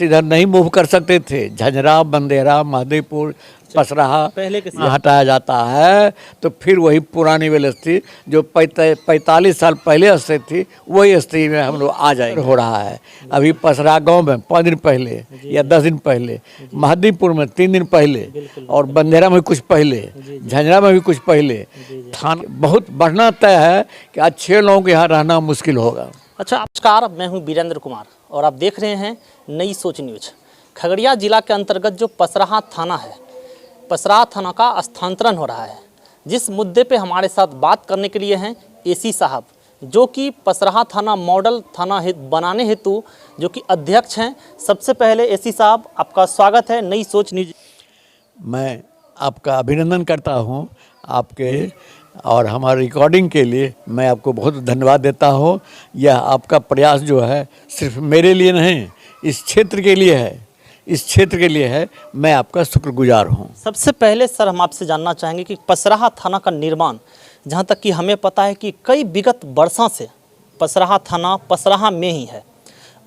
इधर नहीं मूव कर सकते थे। झंझरा, बंदेरा, महदेपुर, पसराहा पहले के हटाया जाता है तो फिर वही पुरानी व्यवस्था जो 45 साल पहले स्थिति थी वही स्थिति में हम लोग आ जाएंगे। हो रहा है अभी पसराहा गांव में 5 दिन पहले या 10 दिन पहले, महदीपुर में 3 दिन पहले और बंदेरा में कुछ पहले, झंझरा में भी कुछ पहले। थाना बहुत बढ़ना तय है कि आज 6 लोगों के यहाँ रहना मुश्किल होगा। अच्छा, नमस्कार, मैं हूं वीरेंद्र कुमार और आप देख रहे हैं नई सोच न्यूज। खगड़िया जिला के अंतर्गत जो पसराहा थाना है, पसराहा थाना का स्थानांतरण हो रहा है। जिस मुद्दे पे हमारे साथ बात करने के लिए हैं एसी साहब, जो कि पसराहा थाना मॉडल थाना बनाने हेतु जो कि अध्यक्ष हैं। सबसे पहले एसी साहब, आपका स्वागत है नई सोच न्यूज। मैं आपका अभिनंदन करता हूं आपके और हमारी रिकॉर्डिंग के लिए मैं आपको बहुत धन्यवाद देता हूं। यह आपका प्रयास जो है सिर्फ मेरे लिए नहीं, इस क्षेत्र के लिए है, इस क्षेत्र के लिए है। मैं आपका शुक्रगुजार हूं। सबसे पहले सर हम आपसे जानना चाहेंगे कि पसराहा थाना का निर्माण, जहां तक कि हमें पता है कि कई विगत वर्षों से पसराहा थाना पसराहा में ही है,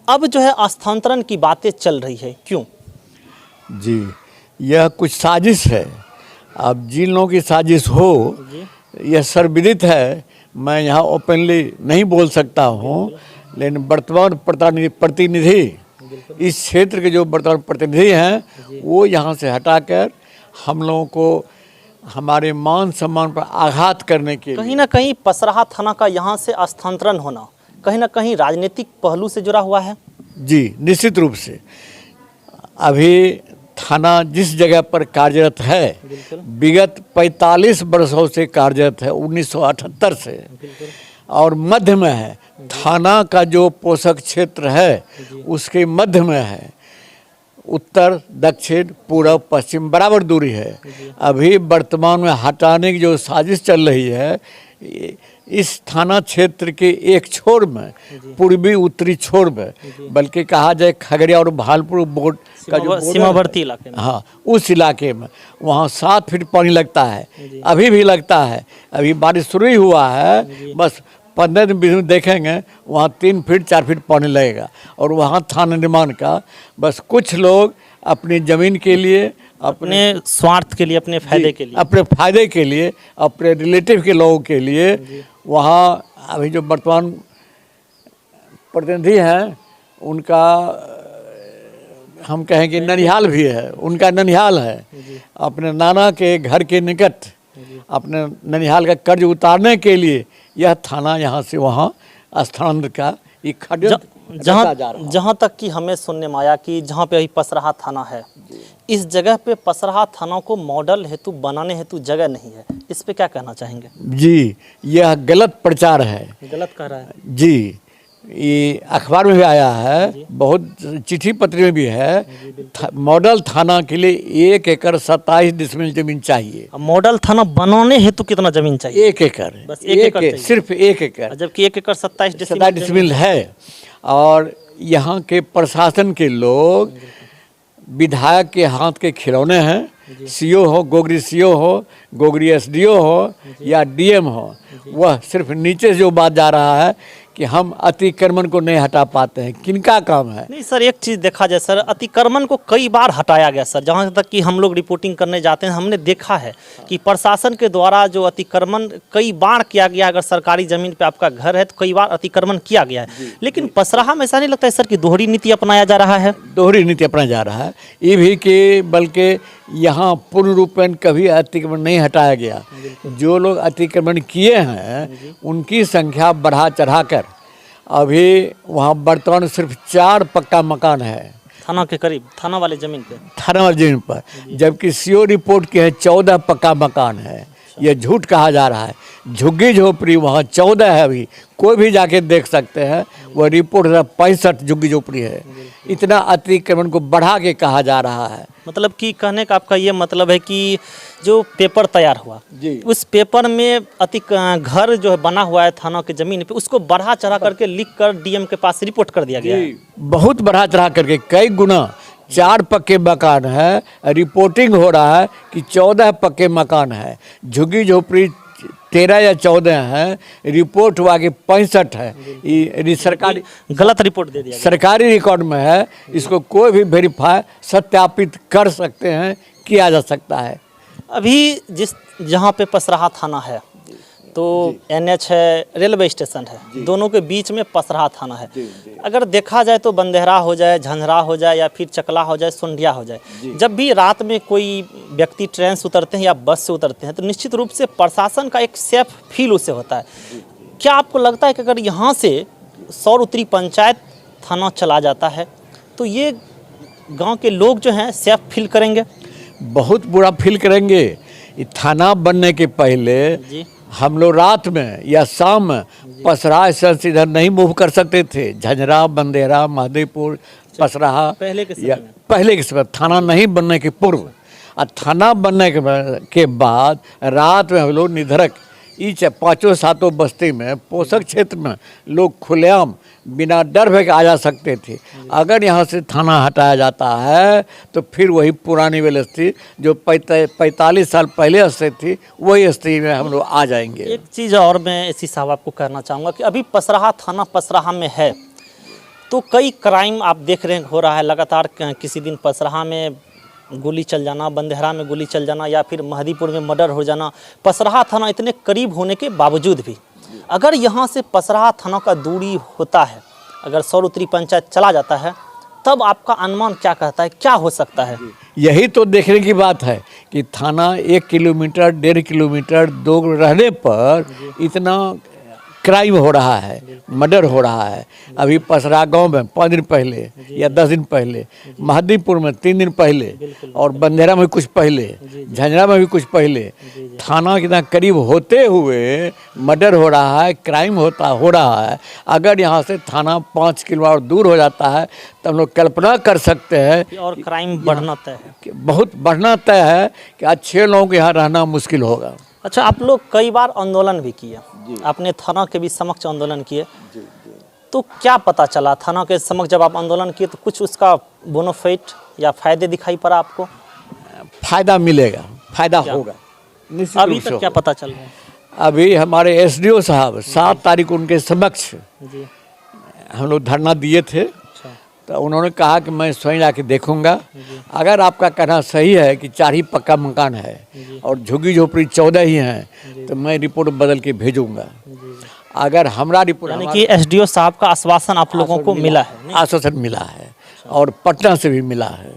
अब जो है स्थानांतरण की बातें चल रही है, क्यों? जी, यह कुछ साजिश है। अब जिन लोगों की साजिश हो यह सर्वविदित है। मैं यहाँ ओपनली नहीं बोल सकता हूँ, लेकिन वर्तमान प्रतिनिधि, इस क्षेत्र के जो वर्तमान प्रतिनिधि हैं वो यहाँ से हटाकर हम लोगों को हमारे मान सम्मान पर आघात करने के कहीं ना कहीं पसराहा थाना का यहाँ से स्थानांतरण होना कहीं ना कहीं राजनीतिक पहलू से जुड़ा हुआ है। जी, निश्चित रूप से। अभी थाना जिस जगह पर कार्यरत है, विगत 45 वर्षों से कार्यरत है, 1978 से, और मध्य में है। थाना का जो पोषक क्षेत्र है उसके मध्य में है। उत्तर, दक्षिण, पूर्व, पश्चिम बराबर दूरी है। अभी वर्तमान में हटाने की जो साजिश चल रही है, इस थाना क्षेत्र के एक छोर में, पूर्वी उत्तरी छोर में, बल्कि कहा जाए खगड़िया और भागलपुर बोर्ड का जो सीमावर्ती इलाके में, हाँ, उस इलाके में वहाँ 7 फीट पानी लगता है, अभी भी लगता है। अभी बारिश शुरू ही हुआ है, बस 15 दिन 20 दिन देखेंगे वहाँ 3 फीट 4 फीट पानी लगेगा। और वहाँ थाना निर्माण का बस कुछ लोग अपनी ज़मीन के लिए, अपने स्वार्थ के लिए, अपने फायदे के लिए, अपने फायदे के लिए, अपने रिलेटिव के लोगों के लिए वहाँ अभी जो वर्तमान प्रतिनिधि हैं उनका हम कहें कि ननिहाल भी है, उनका ननिहाल है। अपने नाना के घर के निकट अपने ननिहाल का कर्ज उतारने के लिए यह थाना यहाँ से वहाँ स्थानांतरण का एक जहाँ तक कि हमें सुनने में आया कि जहाँ पे अभी पसराहा थाना है, इस जगह पे पसराहा थाना को मॉडल हेतु बनाने हेतु जगह नहीं है। इस पे क्या कहना चाहेंगे? जी, यह गलत प्रचार है। गलत कह रहा है जी। ये अखबार में भी आया है, बहुत चिट्ठी पत्र में भी है। मॉडल थाना के लिए 1 एकड़ 27 डिसमिल जमीन चाहिए। मॉडल थाना बनाने हेतु कितना जमीन चाहिए? 1 एकड़, बस 1 एकड़, सिर्फ 1 एकड़, जबकि 1 एकड़ 27 डिसमिल है। और यहाँ के प्रशासन के लोग विधायक के हाथ के खिलौने हैं। सीओ हो, गोगरी सीओ हो, गोगरी एसडीओ हो या डीएम हो, वह सिर्फ नीचे से जो बात जा रहा है कि हम अतिक्रमण को नहीं हटा पाते हैं। किनका काम है? नहीं सर, एक चीज़ देखा जाए सर, अतिक्रमण को कई बार हटाया गया सर। जहाँ तक कि हम लोग रिपोर्टिंग करने जाते हैं, हमने देखा है कि प्रशासन के द्वारा जो अतिक्रमण कई बार किया गया। अगर सरकारी ज़मीन पे आपका घर है तो कई बार अतिक्रमण किया गया है। लेकिन पसराहा में ऐसा नहीं लगता है सर कि दोहरी नीति अपनाया जा रहा है? दोहरी नीति अपनाया जा रहा है, ये भी कि बल्कि यहाँ पूर्ण रूपेण कभी अतिक्रमण नहीं हटाया गया। जो लोग अतिक्रमण किए हैं उनकी संख्या बढ़ा चढ़ाकर अभी वहाँ वर्तमान सिर्फ 4 पक्का मकान है थाना के करीब, थाना वाले ज़मीन पे, थाना वाले ज़मीन पर, जबकि सीओ रिपोर्ट के है 14 पक्का मकान है। ये झूठ कहा जा रहा है। झुग्गी झोपड़ी वहाँ 14 है, अभी कोई भी जाके देख सकते हैं। वह रिपोर्ट 65 झुग्गी झोपड़ी है। इतना अतिक्रमण को बढ़ा के कहा जा रहा है। मतलब कि कहने का आपका ये मतलब है कि जो पेपर तैयार हुआ जी, उस पेपर में घर जो है बना हुआ है थाना के ज़मीन पे, उसको बढ़ा चढ़ा करके लिख कर डीएम के पास रिपोर्ट कर दिया गया है। बहुत बढ़ा चढ़ा करके कई गुना 4 पक्के मकान है, रिपोर्टिंग हो रहा है कि 14 पक्के मकान है। झुग्गी झोपड़ी 13 या 14 हैं, रिपोर्ट हुआ कि 65 है। ये सरकारी गलत रिपोर्ट दे दिया। सरकारी रिकॉर्ड में है, इसको कोई भी वेरीफाई सत्यापित कर सकते हैं, किया जा सकता है। अभी जहाँ पे पसराहा थाना है तो NH है, रेलवे स्टेशन है, दोनों के बीच में पसराहा थाना है। अगर देखा जाए तो बंदेहरा हो जाए, झंझरा हो जाए या फिर चकला हो जाए, सुंडिया हो जाए, जब भी रात में कोई व्यक्ति ट्रेन से उतरते हैं या बस से उतरते हैं तो निश्चित रूप से प्रशासन का एक सेफ फील उससे होता है। क्या आपको लगता है कि अगर यहाँ से सौर उत्तरी पंचायत थाना चला जाता है तो ये गाँव के लोग जो हैं सेफ फील करेंगे? बहुत बुरा फील करेंगे। ये थाना बनने के पहले जी हम लोग रात में या शाम में पसराहा स्टेशन से इधर नहीं मूव कर सकते थे। झंझरा, बंदेरा, महादेवपुर, पसराहा पहले के समय या में। पहले के समय थाना नहीं बनने के पूर्व। और थाना बनने के बाद रात में हम लोग निधरक इस 5-7 बस्ती में पोषक क्षेत्र में लोग खुलेआम बिना डर भय के आ जा सकते थे। अगर यहाँ से थाना हटाया जाता है तो फिर वही पुरानी वाली स्थिति जो 45 साल पहले स्थिति थी, वही स्थिति में हम लोग आ जाएंगे। एक चीज़ और मैं इसी साहब आपको कहना चाहूँगा कि अभी पसराहा थाना पसराहा में है तो कई क्राइम आप देख रहे हैं हो रहा है लगातार। किसी दिन पसराहा में गोली चल जाना, बंदेहरा में गोली चल जाना या फिर महदीपुर में मर्डर हो जाना। पसराहा थाना इतने करीब होने के बावजूद भी अगर यहाँ से पसराहा थाना का दूरी होता है, अगर सौर उत्तरी पंचायत चला जाता है, तब आपका अनुमान क्या कहता है, क्या हो सकता है? यही तो देखने की बात है कि थाना 1 किलोमीटर 1.5 किलोमीटर दूर रहने पर इतना क्राइम हो रहा है, मर्डर हो रहा है। अभी पसराहा गांव में 5 दिन पहले या 10 दिन पहले, महादीपुर में 3 दिन पहले और बंदेरा में कुछ पहले, झंझरा में भी कुछ पहले, थाना कितना करीब होते हुए मर्डर हो रहा है, क्राइम हो रहा है। अगर यहाँ से थाना 5 किलोमीटर दूर हो जाता है तो हम लोग कल्पना कर सकते हैं और क्राइम बढ़ना तय है, कि बहुत बढ़ना तय है कि अच्छे लोगों के यहाँ रहना मुश्किल होगा। अच्छा, आप लोग कई बार आंदोलन भी किए, अपने थाना के भी समक्ष आंदोलन किए, तो क्या पता चला थाना के समक्ष जब आप आंदोलन किए तो कुछ उसका बोनोफिट या फायदे दिखाई पड़ा आपको? फायदा मिलेगा, फायदा होगा निश्चित अभी रूप से तक क्या होगा। पता चल रहा है? अभी हमारे SDO साहब 7 तारीख को उनके समक्ष जी हम लोग धरना दिए थे, अच्छा तो उन्होंने कहा कि मैं स्वयं जाके देखूंगा। अगर आपका कहना सही है कि 4 ही पक्का मकान है और झुग्गी झोपड़ी 14 ही हैं तो मैं रिपोर्ट बदल के भेजूंगा। अगर हमारा रिपोर्ट यानी कि SDO साहब का आश्वासन आप लोगों को मिला है? आश्वासन मिला है और पटना से भी मिला है।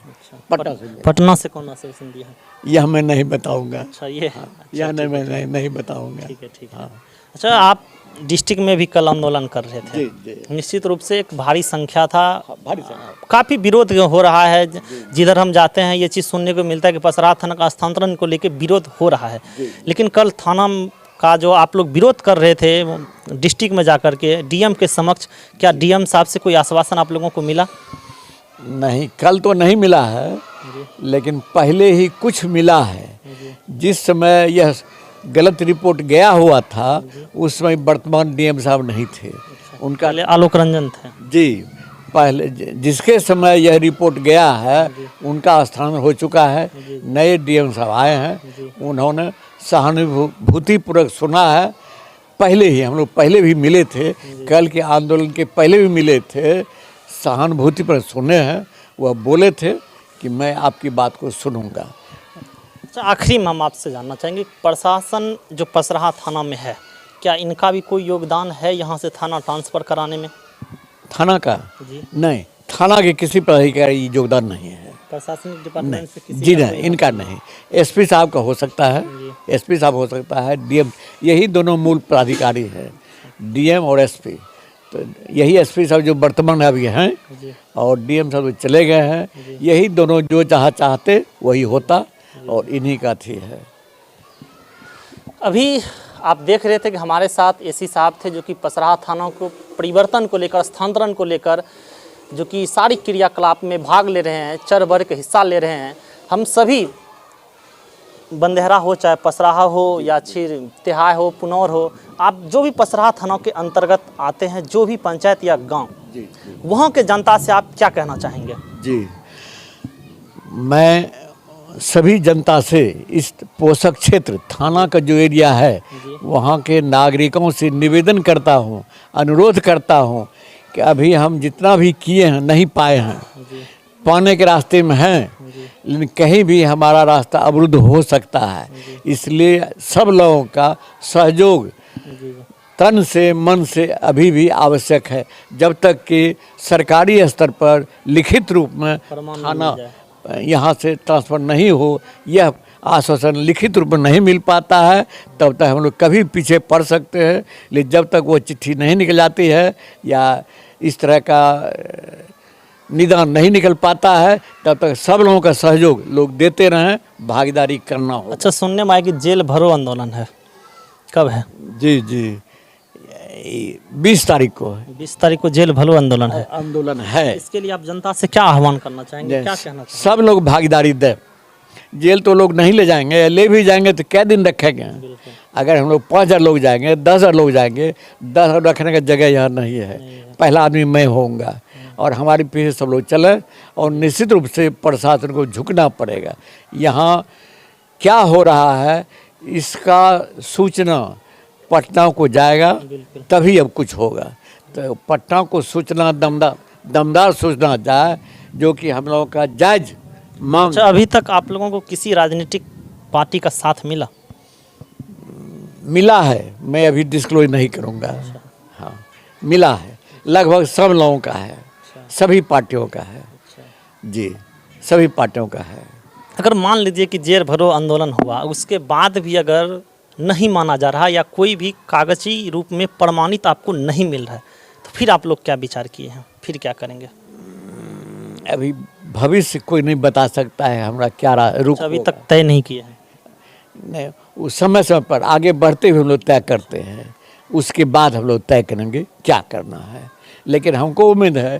पटना से पटना से कौन आश्वासन दिया है? यह मैं नहीं बताऊंगा। अच्छा, ये यह नहीं मैं नहीं बताऊंगा। ठीक है, ठीक है। अच्छा, आप डिस्ट्रिक्ट में भी कल आंदोलन कर रहे थे। जी। निश्चित रूप से एक भारी संख्या था, भारी संख्या। काफ़ी विरोध हो रहा है। जिधर हम जाते हैं ये चीज़ सुनने को मिलता है कि पसराहा थाना का स्थानांतरण को लेकर विरोध हो रहा है। लेकिन कल थाना का जो आप लोग विरोध कर रहे थे डिस्ट्रिक्ट में जाकर के DM के समक्ष, क्या DM साहब से कोई आश्वासन आप लोगों को मिला? नहीं, कल तो नहीं मिला है, लेकिन पहले ही कुछ मिला है। जिस समय यह गलत रिपोर्ट गया हुआ था उस समय वर्तमान DM साहब नहीं थे, उनका पहले आलोक रंजन थे। जी, पहले जिसके समय यह रिपोर्ट गया है उनका स्थान हो चुका है। नए DM साहब आए हैं, उन्होंने सहानुभूतिपूर्वक सुना है। पहले ही हम लोग पहले भी मिले थे, कल के आंदोलन के पहले भी मिले थे, सहानुभूतिपूर्वक सुने हैं। वह बोले थे कि मैं आपकी बात को सुनूंगा। अच्छा, आखिरी में हम आपसे जानना चाहेंगे, प्रशासन जो पसराहा थाना में है, क्या इनका भी कोई योगदान है यहाँ से थाना ट्रांसफ़र कराने में? थाना का जी नहीं, थाना के किसी प्रकार का योगदान नहीं है। प्रशासनिक डिपार्टमेंट से किसी जी का नहीं, इनका नहीं। SP साहब का हो सकता है, SP साहब हो सकता है, DM, यही दोनों मूल पदाधिकारी हैं, DM और SP। तो यही SP साहब जो वर्तमान में अभी हैं और DM साहब जो चले गए हैं, यही दोनों जो चाहते वही होता और इन्हीं का थी है। अभी आप देख रहे थे कि हमारे साथ AC साहब थे जो कि पसराहा थाना को परिवर्तन को लेकर, स्थानांतरण को लेकर जो कि सारी क्रियाकलाप में भाग ले रहे हैं, चढ़ बढ़ के हिस्सा ले रहे हैं। हम सभी बंदेहरा हो, चाहे पसराहा हो या फिर तिहाय हो, पुनौर हो, आप जो भी पसराहा थाना के अंतर्गत आते हैं, जो भी पंचायत या गांव, वहाँ के जनता से आप क्या कहना चाहेंगे? जी, मैं सभी जनता से इस पोषक क्षेत्र थाना का जो एरिया है वहाँ के नागरिकों से निवेदन करता हूँ, अनुरोध करता हूँ कि अभी हम जितना भी किए हैं नहीं पाए हैं, पाने के रास्ते में हैं, लेकिन कहीं भी हमारा रास्ता अवरुद्ध हो सकता है। इसलिए सब लोगों का सहयोग तन से मन से अभी भी आवश्यक है। जब तक कि सरकारी स्तर पर लिखित रूप में थाना यहाँ से ट्रांसफ़र नहीं हो, यह आश्वासन लिखित रूप में नहीं मिल पाता है, तब तक हम लोग कभी पीछे पड़ सकते हैं। लेकिन जब तक वो चिट्ठी नहीं निकल जाती है या इस तरह का निदान नहीं निकल पाता है, तब तक सब लोगों का सहयोग लोग देते रहें, भागीदारी करना हो। अच्छा, सुनने में आया कि जेल भरो आंदोलन है, कब है? जी जी, 20 तारीख को है। 20 तारीख को जेल भरो आंदोलन है। आंदोलन है। इसके लिए आप जनता से क्या आह्वान करना चाहेंगे, क्या कहना चाहेंगे? सब लोग भागीदारी दें। जेल तो लोग नहीं ले जाएंगे, ले भी जाएंगे तो क्या दिन रखेंगे? अगर हम लोग 5000 लोग जाएंगे, 10,000 लोग जाएंगे, 10 रखने का जगह यहाँ नहीं है। पहला आदमी मैं होऊंगा और हमारे पीछे सब लोग चले, और निश्चित रूप से प्रशासन को झुकना पड़ेगा। यहाँ क्या हो रहा है इसका सूचना पटना को जाएगा, तभी अब कुछ होगा। तो पटना को सूचना दमदार सूचना जाए, जो कि हम लोगों का जायज मांग। अच्छा, अभी तक आप लोगों को किसी राजनीतिक पार्टी का साथ मिला है, मैं अभी डिस्क्लोज नहीं करूँगा। हाँ, मिला है, लगभग सब लोगों का है, सभी पार्टियों का है। जी, सभी पार्टियों का है। अगर मान लीजिए कि जेल भरो आंदोलन हुआ, उसके बाद भी अगर नहीं माना जा रहा या कोई भी कागजी रूप में प्रमाणित आपको नहीं मिल रहा है, तो फिर आप लोग क्या विचार किए हैं, फिर क्या करेंगे? अभी भविष्य कोई नहीं बता सकता है हमारा क्या रुख। अभी तक तय नहीं किए हैं। नहीं, उस समय पर आगे बढ़ते हुए हम लोग तय करते हैं, उसके बाद हम लोग तय करेंगे क्या करना है। लेकिन हमको उम्मीद है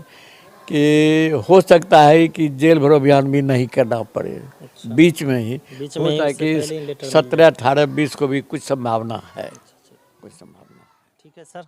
कि हो सकता है कि जेल भरो अभियान भी नहीं करना पड़े। बीच में ही होता है कि 17, 18, 20 को भी कुछ संभावना है, कुछ संभावना। ठीक है सर।